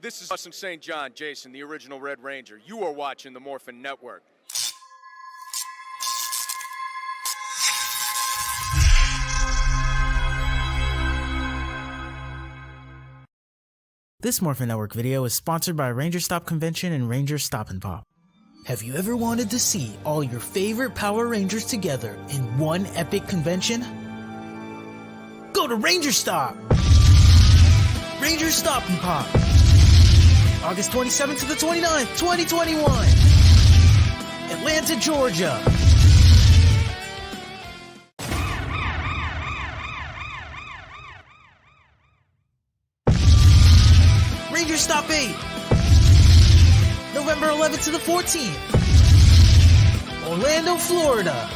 This is Awesome St. John, Jason, the original Red Ranger. You are watching the Morphin Network. This Morphin Network video is sponsored by Ranger Stop Convention and Ranger Stop and Pop. Have you ever wanted to see all your favorite Power Rangers together in one epic convention? Go to Ranger Stop! Ranger Stop and Pop! August 27th to the 29th, 2021! Atlanta, Georgia! Ranger Stop 8! November 11th to the 14th! Orlando, Florida!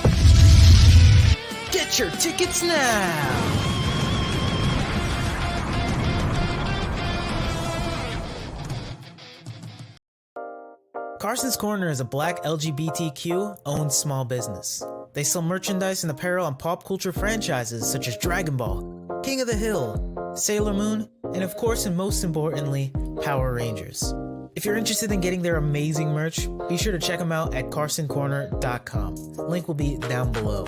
Get your tickets now! Carson's Corner is a black LGBTQ-owned small business. They sell merchandise and apparel on pop culture franchises such as Dragon Ball, King of the Hill, Sailor Moon, and of course and most importantly, Power Rangers. If you're interested in getting their amazing merch, be sure to check them out at carsoncorner.com. Link will be down below.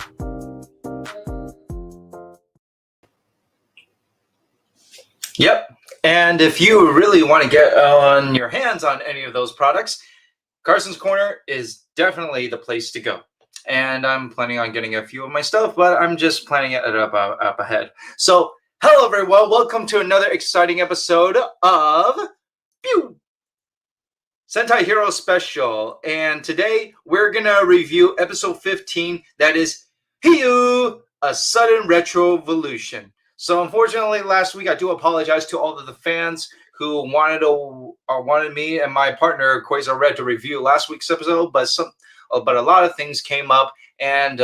Yep, and if you really want to get on your hands on any of those products, Carson's Corner is definitely the place to go. And I'm planning on getting a few of my stuff, but I'm just planning it up ahead. So, hello everyone, welcome to another exciting episode of Sentai Hero Special. And today we're gonna review episode 15, that is Hiyoo, A Sudden Retro-Volution. So unfortunately last week, I do apologize to all of the fans who wanted me and my partner Quasar Red to review last week's episode, but a lot of things came up, and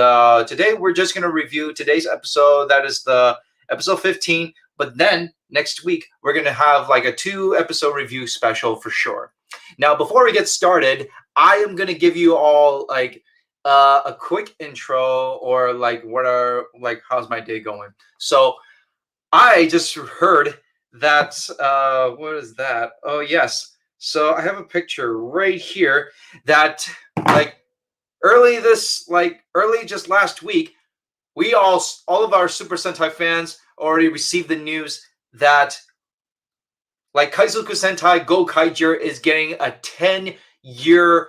today we're just going to review today's episode. That is the episode 15. But then next week we're going to have like a 2-episode review special for sure. Now, before we get started, I am going to give you all like a quick intro, or like how's my day going. So I just heard that what is that? Oh yes. So I have a picture right here that early just last week, we all of our Super Sentai fans already received the news that Kaizoku Sentai Zenkaiger is getting a 10-year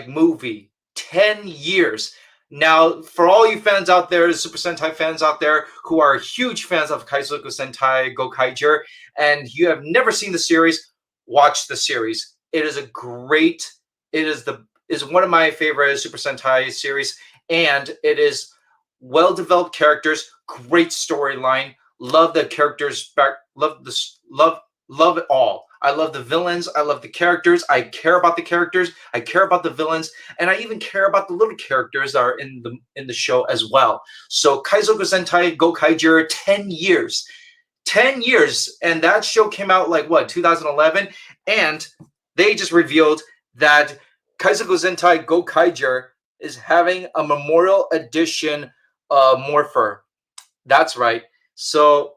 movie. 10 years. Now, for all you fans out there, Super Sentai fans out there who are huge fans of Kaizoku Sentai Zenkaiger, and you have never seen the series, watch the series. It is one of my favorite Super Sentai series, and it is well-developed characters, great storyline. Love the characters, love it all. I love the villains. I love the characters. I care about the characters. I care about the villains, and I even care about the little characters that are in the show as well. So Kaizoku Sentai Zenkaiger, 10 years. 10 years, and that show came out 2011, and they just revealed that Kaizoku Sentai Zenkaiger is having a memorial edition morpher. That's right. So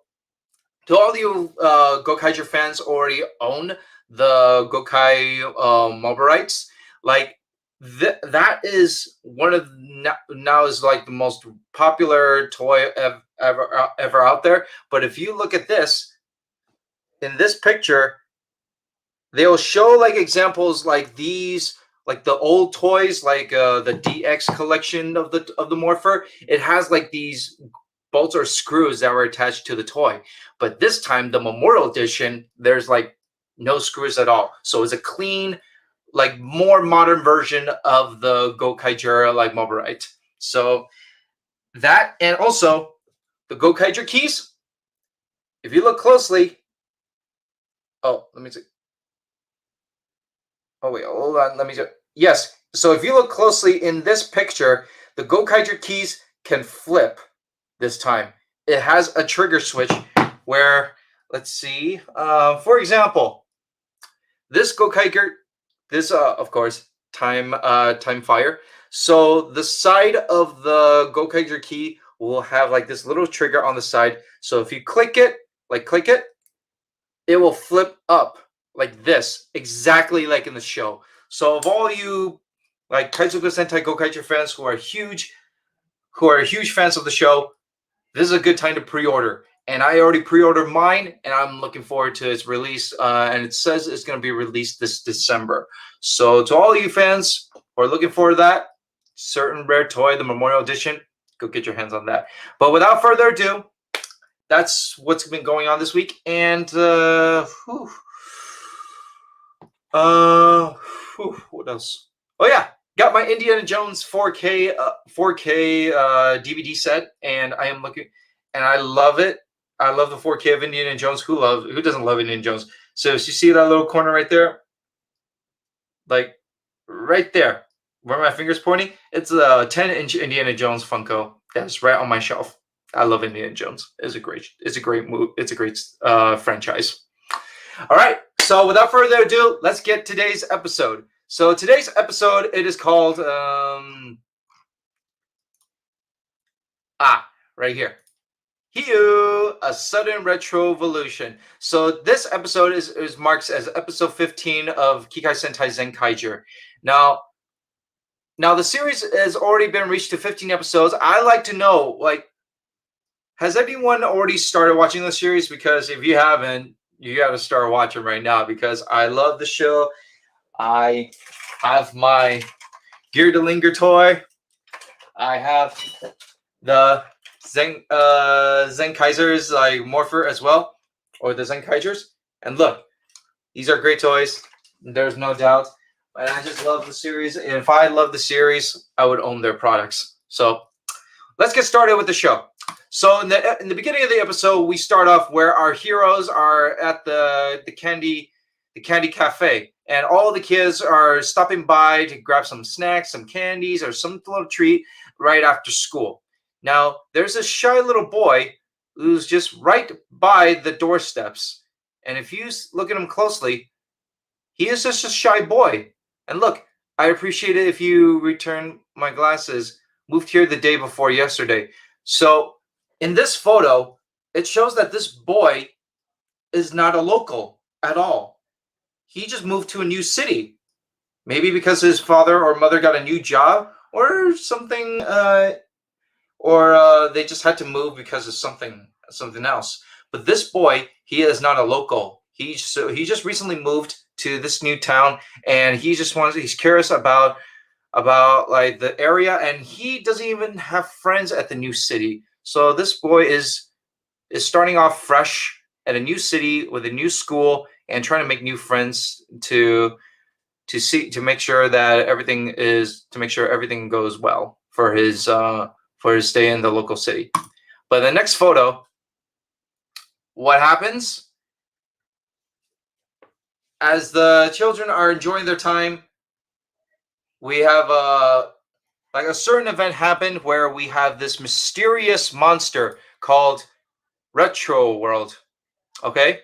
to all you Zenkaiger fans already own the Gokai mobile rights, that is one of now is the most popular toy ever out there. But if you look at this, in this picture, they'll show examples like these, the old toys, the DX collection of the morpher. It has these bolts or screws that were attached to the toy, but this time the memorial edition, there's no screws at all. So it's a clean, more modern version of the Zenkaiger Mobilite. So that, and also the Zenkaiger keys, if you look closely, let me see. Oh wait, hold on, let me see. Yes, so if you look closely in this picture, the Zenkaiger keys can flip. This time it has a trigger switch where, let's see, for example, this Zenkaiger, of course, time fire. So the side of the Zenkaiger key will have this little trigger on the side. So if you click it, it will flip up like this, exactly like in the show. So of all you like Kaizoku Sentai Gokaiger fans who are huge fans of the show, this is a good time to pre-order. And I already pre-ordered mine, and I'm looking forward to its release. And it says it's going to be released this December. So to all you fans who are looking for that certain rare toy, the Memorial Edition, go get your hands on that. But without further ado, that's what's been going on this week. And what else? Oh yeah, got my Indiana Jones 4K DVD set, and I am looking, and I love it. I love the 4K of Indiana Jones. Who doesn't love Indiana Jones? So if you see that little corner right there, like right there, where my finger's pointing, it's a 10-inch Indiana Jones Funko that's right on my shelf. I love Indiana Jones. It's a great move. It's a great franchise. All right. So without further ado, let's get today's episode. So today's episode, it is called right here. Hiyoo, a sudden Retro-Volution. So this episode is marked as episode 15 of Kikai Sentai Zenkaiger. Now the series has already been reached to 15 episodes. I like to know, like, has anyone already started watching the series? Because if you haven't, you got to start watching right now, because I love the show. I have my Gear to Linger toy. I have the Zenkaiger's like Morpher as well, or the Zenkaigers. And look, these are great toys. There's no doubt. And I just love the series. And if I love the series, I would own their products. So let's get started with the show. So in the beginning of the episode, we start off where our heroes are at the candy cafe, and all the kids are stopping by to grab some snacks, some candies, or some little treat right after school. Now there's a shy little boy who's just right by the doorsteps, and if you look at him closely, he is just a shy boy. And look, I appreciate it if you return my glasses. Moved here the day before yesterday. So in this photo, it shows that this boy is not a local at all. He just moved to a new city. Maybe because his father or mother got a new job or something, or they just had to move because of something else. But this boy, he is not a local. He just recently moved to this new town, and he's curious about like the area, and he doesn't even have friends at the new city. So this boy is starting off fresh at a new city with a new school and trying to make new friends to make sure everything goes well for his stay in the local city. But the next photo, what happens? As the children are enjoying their time, we have like a certain event happened where we have this mysterious monster called Retro World. Okay,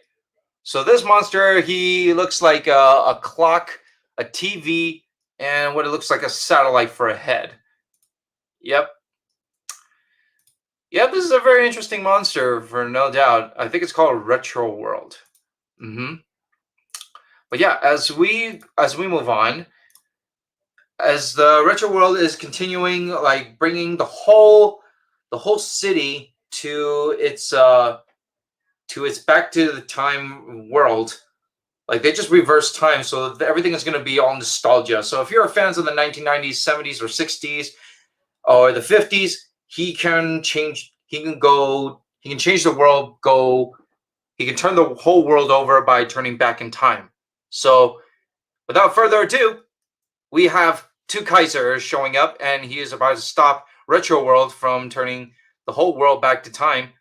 so this monster, he looks like a clock, a TV, and what it looks like a satellite for a head. Yep, this is a very interesting monster, for no doubt. I think it's called Retro World. But yeah, as we move on, as the Retro World is continuing, like bringing the whole city to its back to the time world. Like they just reverse time, so everything is going to be all nostalgia. So if you're a fan of the 1990s, 70s, or 60s, or the 50s, he can change the world. He can turn the whole world over by turning back in time. So without further ado, we have two Kaisers showing up, and he is about to stop Retro World from turning the whole world back to time.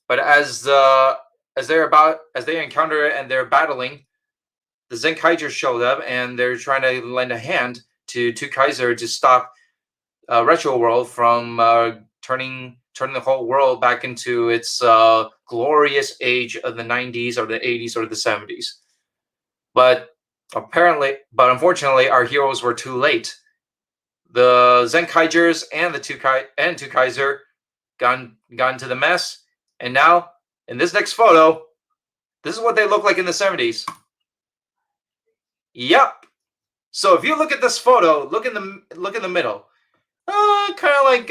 But as they encounter it and they're battling, the Zenkaiger showed up, and they're trying to lend a hand to two Kaiser to stop Retro World from turning the whole world back into its glorious age of the 90s or the 80s or the 70s. But unfortunately, our heroes were too late. The Zenkaigers and the two Kaiser got into the mess, and now in this next photo, this is what they look like in the 70s. Yep. So if you look at this photo, look in the middle. Kind of like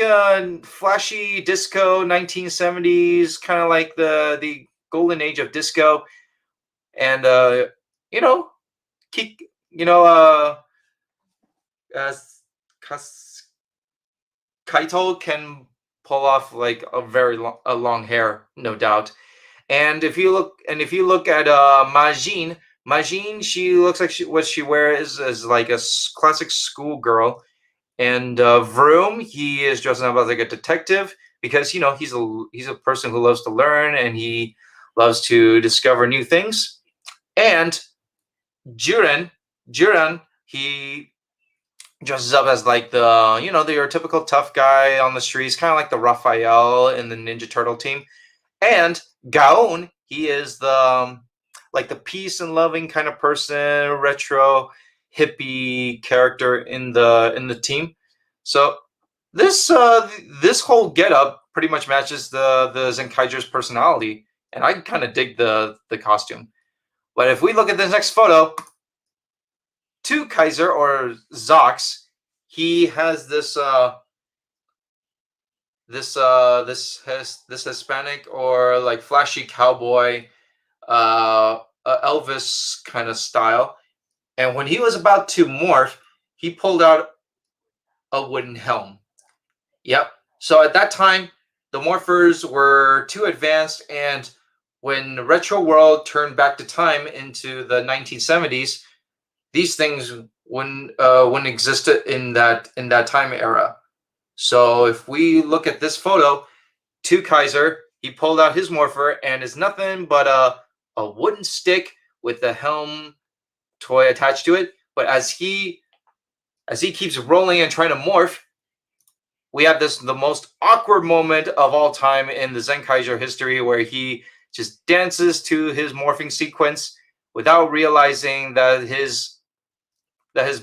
flashy disco 1970s, kind of like the golden age of disco, and you know, you know, as Kaito can pull off like a long hair, no doubt. And if you look at Majin, she looks like what she wears is like a classic schoolgirl. And Vroom, he is dressing up as like a detective because he's a person who loves to learn and he loves to discover new things. And Juran, he dresses up as like your typical tough guy on the streets, kind of like the Raphael in the Ninja Turtle team. And Gaon, he is the like the peace and loving kind of person, retro hippie character in the team. So this whole getup pretty much matches the Zenkaiger's personality, and I kind of dig the costume. But if we look at this next photo, to Kaiser or Zox, he has this Hispanic or like flashy cowboy Elvis kind of style. And when he was about to morph, he pulled out a wooden helm. Yep. So at that time, the morphers were too advanced, and when the retro world turned back to time into the 1970s, these things wouldn't exist in that time era. So if we look at this photo, to Kaiser, he pulled out his morpher and is nothing but a wooden stick with the helm toy attached to it. But as he keeps rolling and trying to morph, we have the most awkward moment of all time in the Zenkaiger history, where he just dances to his morphing sequence without realizing that his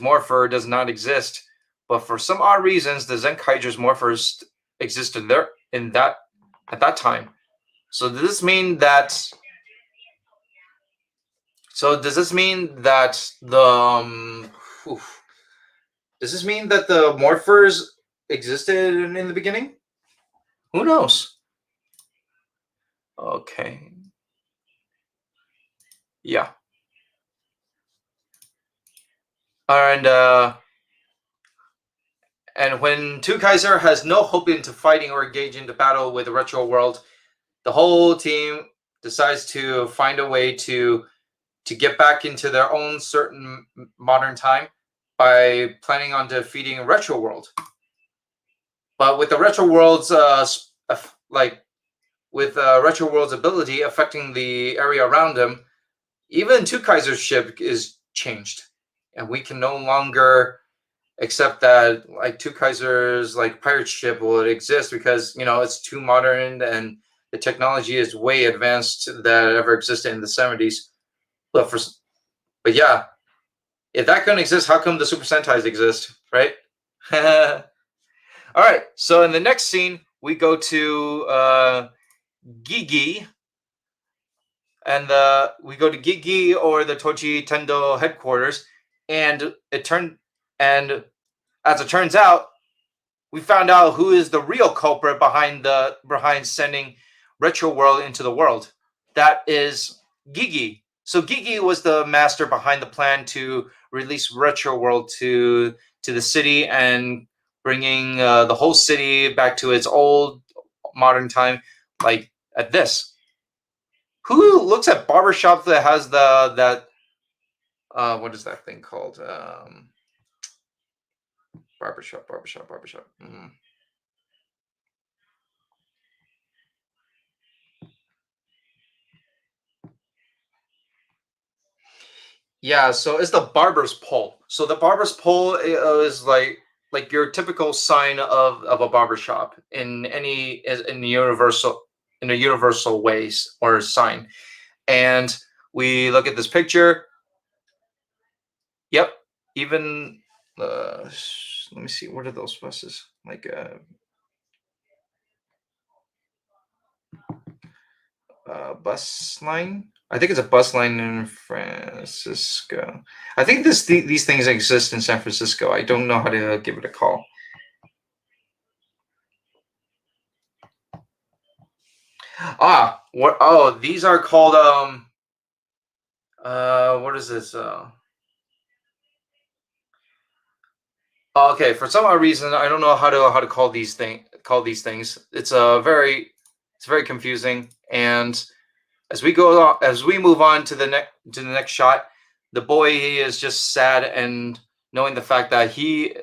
morpher does not exist. But for some odd reasons, the Zenkaiger's morphers existed there at that time. So does this mean that? So does this mean that does this mean that the morphers existed in the beginning? Who knows? Okay. Yeah. And when Two Kaiser has no hope into fighting or engaging the battle with the retro world, the whole team decides to find a way to get back into their own certain modern time by planning on defeating retro world. But with the retro world's retro world's ability affecting the area around him, even Two Kaiser's ship is changed, and we can no longer accept that like Two Kaiser's like pirate ship will exist because it's too modern and the technology is way advanced that ever existed in the 70s. But yeah, if that couldn't exist, how come the Super Sentais exist, right? All right, so in the next scene, we go to Gigi, and we go to Gigi or the Tochi Tendo headquarters, and as it turns out, we found out who is the real culprit behind sending Retro World into the world. That is Gigi. So Gigi was the master behind the plan to release Retro World to the city and bringing the whole city back to its old modern time, like at this. Who looks at barbershop that has what is that thing called? Barbershop. Yeah, so it's the barber's pole. So the barber's pole is like your typical sign of a barbershop in a universal ways or sign. And we look at this picture. Yep. Even let me see, what are those buses? Like bus line? I think it's a bus line in Francisco. I think these things exist in San Francisco. I don't know how to give it a call. What? Oh, these are called what is this? Okay, for some odd reason, I don't know how to call these things. It's very confusing. And as we move on to the next shot, the boy is just sad and knowing the fact that he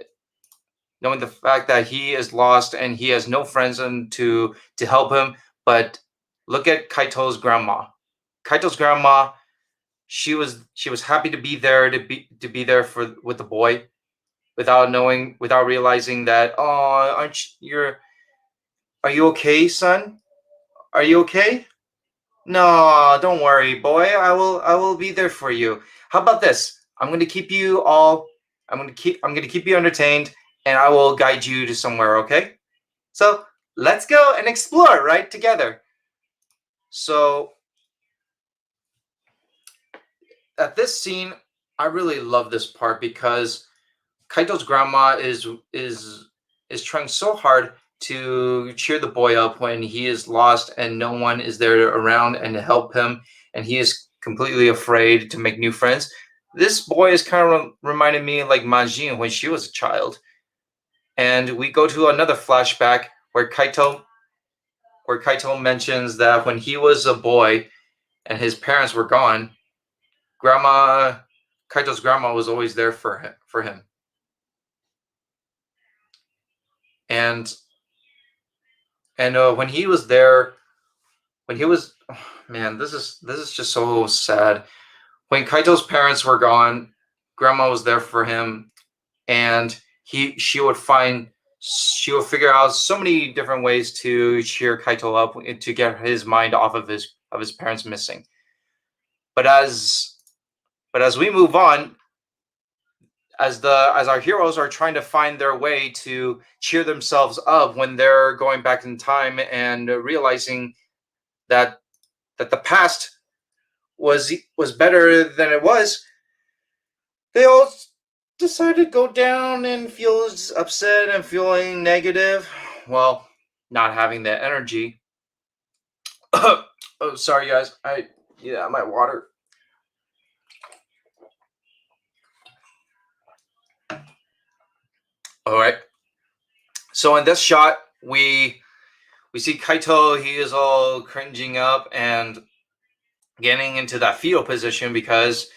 is lost and he has no friends to help him. But look at Kaito's grandma. Kaito's grandma, she was happy to be there with the boy, without realizing that, oh, are you okay, son? Are you okay? No, don't worry, boy. I will be there for you. How about this? I'm going to keep you entertained, and I will guide you to somewhere, okay? So, let's go and explore right together. So, at this scene, I really love this part because Kaito's grandma is trying so hard to cheer the boy up when he is lost and no one is there around and to help him, and he is completely afraid to make new friends. This boy is kind of reminded me like Majin when she was a child. And we go to another flashback where Kaito mentions that when he was a boy and his parents were gone, Kaito's grandma was always there for him. And when he was there, man, this is just so sad. When Kaito's parents were gone, grandma was there for him, and she would figure out so many different ways to cheer Kaito up, to get his mind off of his parents missing. But as we move on, as our heroes are trying to find their way to cheer themselves up when they're going back in time and realizing that the past was better than it was, they all decided to go down and feel upset and feeling negative. Well, not having that energy. Oh, sorry guys. My water. All right. So in this shot, we see Kaito. He is all cringing up and getting into that fetal position because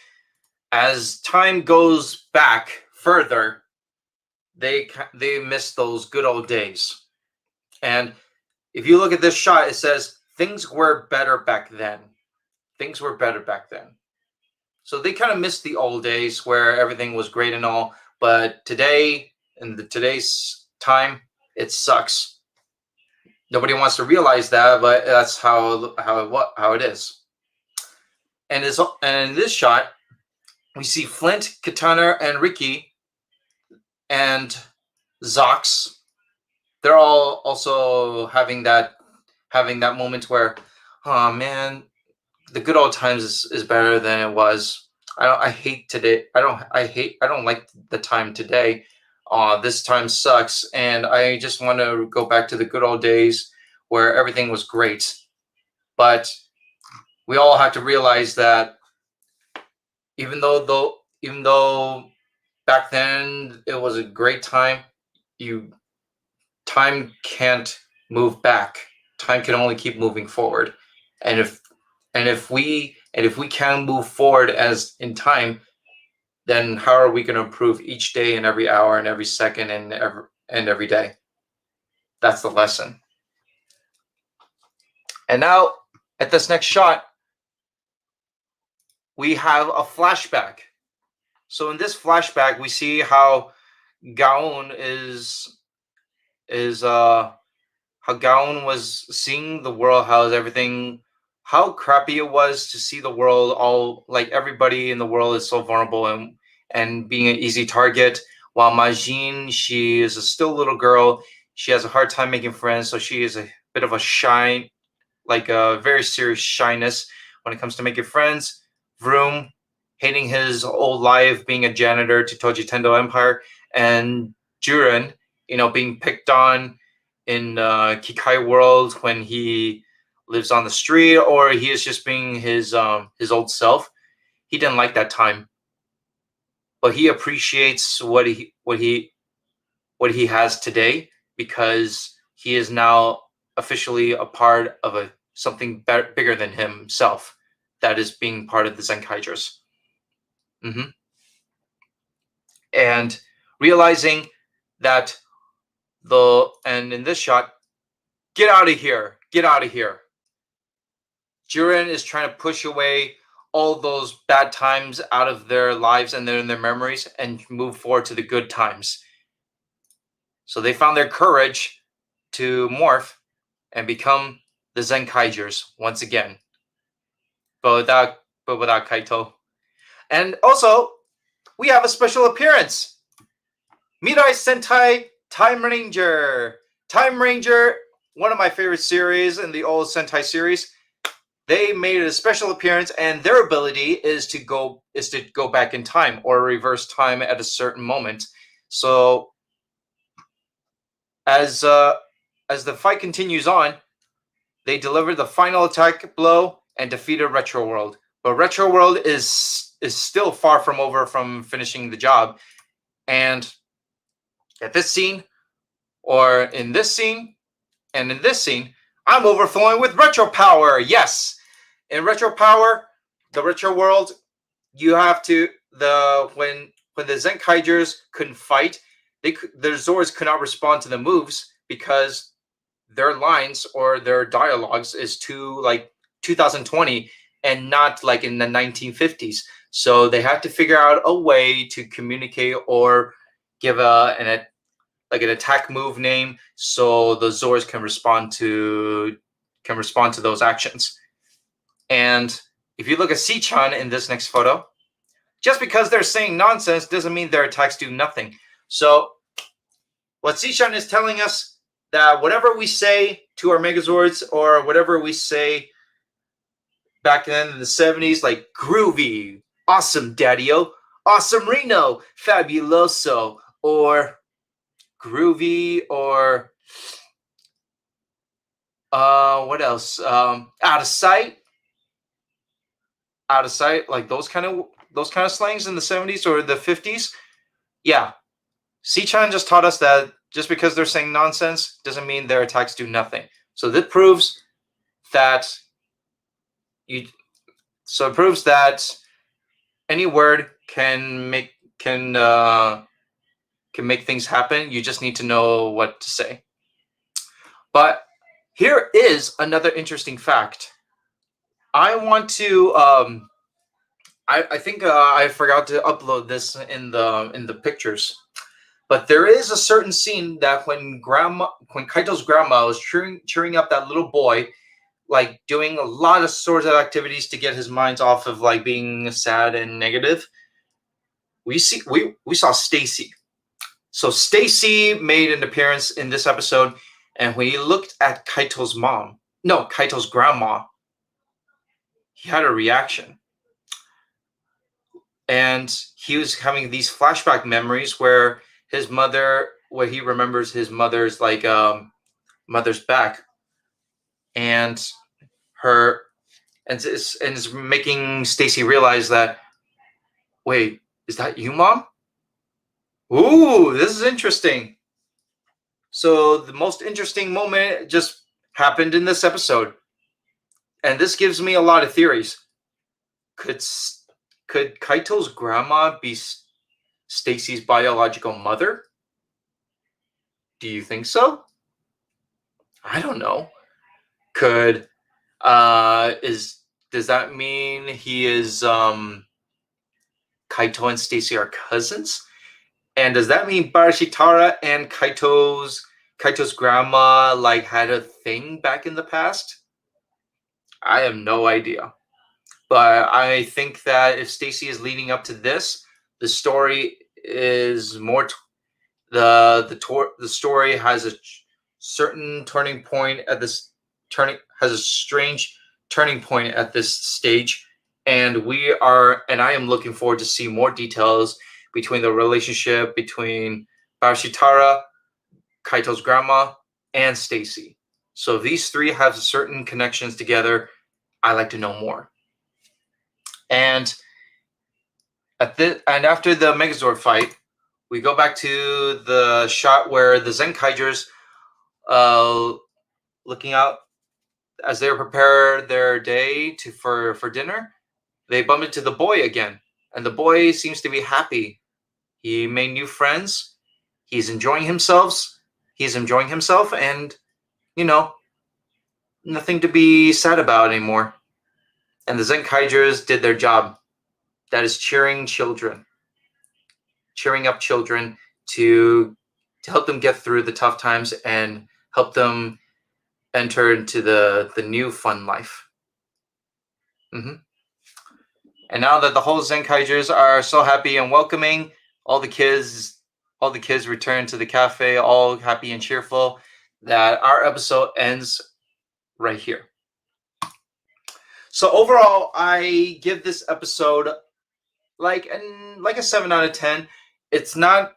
as time goes back further, they miss those good old days. And if you look at this shot, it says things were better back then. Things were better back then. So they kind of miss the old days where everything was great and all, but today, in today's time, it sucks. Nobody wants to realize that, but that's how it is. And in this shot, we see Flint, Cutanner, and Ricky, and Zox. They're all also having that moment where, oh man, the good old times is better than it was. I hate today. I don't like the time today. This time sucks, and I just want to go back to the good old days where everything was great. But we all have to realize that even though back then it was a great time, time can't move back. Time can only keep moving forward. And if we can move forward as in time, then how are we going to improve each day and every hour and every second and every day? That's the lesson. And now at this next shot, we have a flashback. So in this flashback, we see how Gaon how Gaon was seeing the world, how crappy it was to see the world, all like everybody in the world is so vulnerable and being an easy target, while Majin, she is a still little girl. She has a hard time making friends, so she is a bit of a shy, like a very serious shyness, when it comes to making friends. Vroom, hating his old life, being a janitor to Toji Tendo Empire, and Juren, being picked on in Kikai world when he lives on the street, or he is just being his old self. He didn't like that time, but he appreciates what he has today, because he is now officially a part of something bigger than himself, that is being part of the Zenkaigers. And realizing that and in this shot, get out of here, get out of here. Jiren is trying to push away all those bad times out of their lives and their memories and move forward to the good times. So they found their courage to morph and become the Zenkaigers once again, but without Kaito. And also, we have a special appearance. Mirai Sentai Time Ranger. Time Ranger, one of my favorite series in the old Sentai series. They made a special appearance, and their ability is to go back in time or reverse time at a certain moment. So as the fight continues on, they deliver the final attack blow and defeated Retro World. But Retro World is still far from over from finishing the job. And at this scene, or in this scene, and in this scene, I'm overflowing with retro power. Yes, in retro power, the Retro World, you have to when the Zenkaigers couldn't fight, their Zords could not respond to the moves because their lines or their dialogues is too like 2020 and not like in the 1950s. So they had to figure out a way to communicate or give an attack move name so the Zords can respond to those actions. And if you look at Sichan in this next photo, just because they're saying nonsense doesn't mean their attacks do nothing. So what Sichan is telling us, that whatever we say to our Megazords, or whatever we say back then in the 70s, like groovy, awesome daddy-o, awesome Reno, fabuloso, or groovy, or what else? Out of sight, like those kind of slangs in the 70s or the 50s. Yeah, Sichan just taught us that just because they're saying nonsense doesn't mean their attacks do nothing. So this proves that any word can make things happen. You just need to know what to say. But here is another interesting fact. I want to I think I forgot to upload this in the pictures. But there is a certain scene that when Kaito's grandma was cheering up that little boy, like doing a lot of sorts of activities to get his mind off of like being sad and negative, we saw Stacy. So Stacy made an appearance in this episode, and when he looked at Kaito's grandma, he had a reaction. And he was having these flashback memories where he remembers his mother's mother's back, and is making Stacy realize that, wait, is that you, Mom? Ooh, this is interesting. So the most interesting moment just happened in this episode, and this gives me a lot of theories. Could Kaito's grandma be Stacy's biological mother? Do you think so? I don't know. Does that mean he is Kaito and Stacy are cousins? And does that mean Barashitara and Kaito's grandma like had a thing back in the past? I have no idea. But I think that if Stacy is leading up to this, the story is more. The story has a certain turning point has a strange turning point at this stage, and I am looking forward to see more details between the relationship between Barashitara, Kaito's grandma, and Stacy. So if these three have certain connections together, I like to know more. And after the Megazord fight, we go back to the shot where the Zenkaigers, looking out as they prepare their day for dinner, they bump into the boy again, and the boy seems to be happy. He made new friends. He's enjoying himself. And nothing to be sad about anymore. And the Zenkaigers did their job. That is cheering up children to help them get through the tough times and help them enter into the new fun life. And now that the whole Zenkaigers are so happy and welcoming, all the kids return to the cafe, all happy and cheerful, that our episode ends right here. So overall, I give this episode like a 7 out of 10. It's not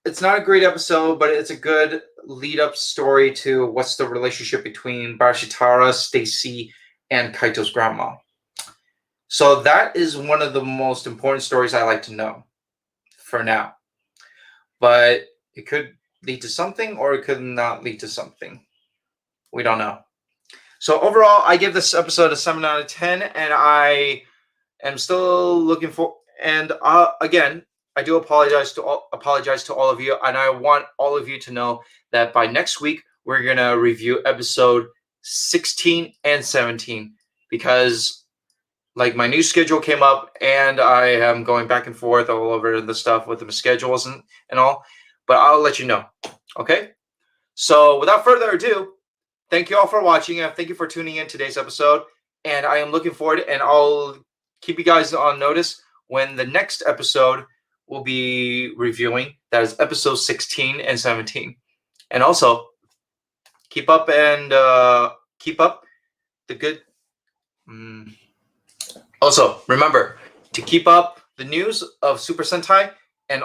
a great episode, but it's a good lead-up story to what's the relationship between Barashitara, Stacy, and Kaito's grandma. So that is one of the most important stories I like to know for now. But it could lead to something, or it could not lead to something. We don't know. So overall, I give this episode a 7 out of 10, and I am still looking for. And again, I do apologize to all of you, and I want all of you to know that by next week we're gonna review episode 16 and 17, because like my new schedule came up, and I am going back and forth all over the stuff with the schedules and all. But I'll let you know. Okay. So without further ado, thank you all for watching, and thank you for tuning in today's episode. And I am looking forward, and I'll keep you guys on notice when the next episode will be reviewing. That is episode 16 and 17. And also, keep up the good. Also, remember to keep up the news of Super Sentai, and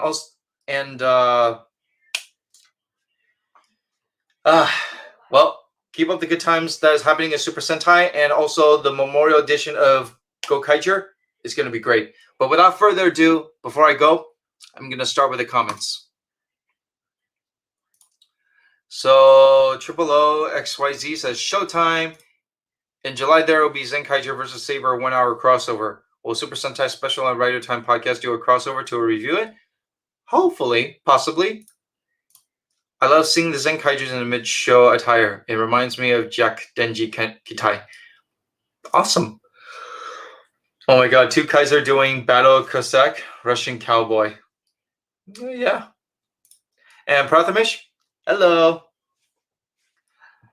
keep up the good times that is happening in Super Sentai, and also the Memorial Edition of Gokaiger is going to be great. But without further ado, before I go, I'm going to start with the comments. So, Triple O XYZ says, Showtime. In July, there will be Zenkaiger versus Saber 1 hour crossover. Will Super Sentai Special and Writer Time podcast do a crossover to review it? Hopefully, possibly. I love seeing the Zenkaigers in the mid-show attire. It reminds me of Jack Denji Kitai. Awesome. Oh my god, 2 Kaiser doing Battle Cossack, Russian Cowboy. Yeah. And Prathamish, hello.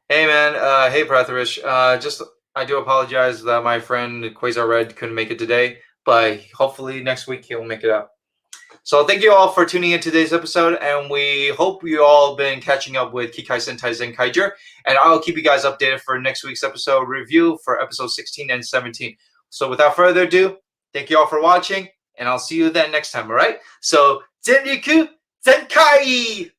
Hey man, hey Prathamish. I do apologize that my friend Quasar Red couldn't make it today, but hopefully next week he'll make it up. So thank you all for tuning in today's episode, and we hope you all been catching up with Kikai Sentai Zenkaiger, and I'll keep you guys updated for next week's episode review for episode 16 and 17. So without further ado, thank you all for watching, and I'll see you then next time, all right? So, Zenryaku Zenkai!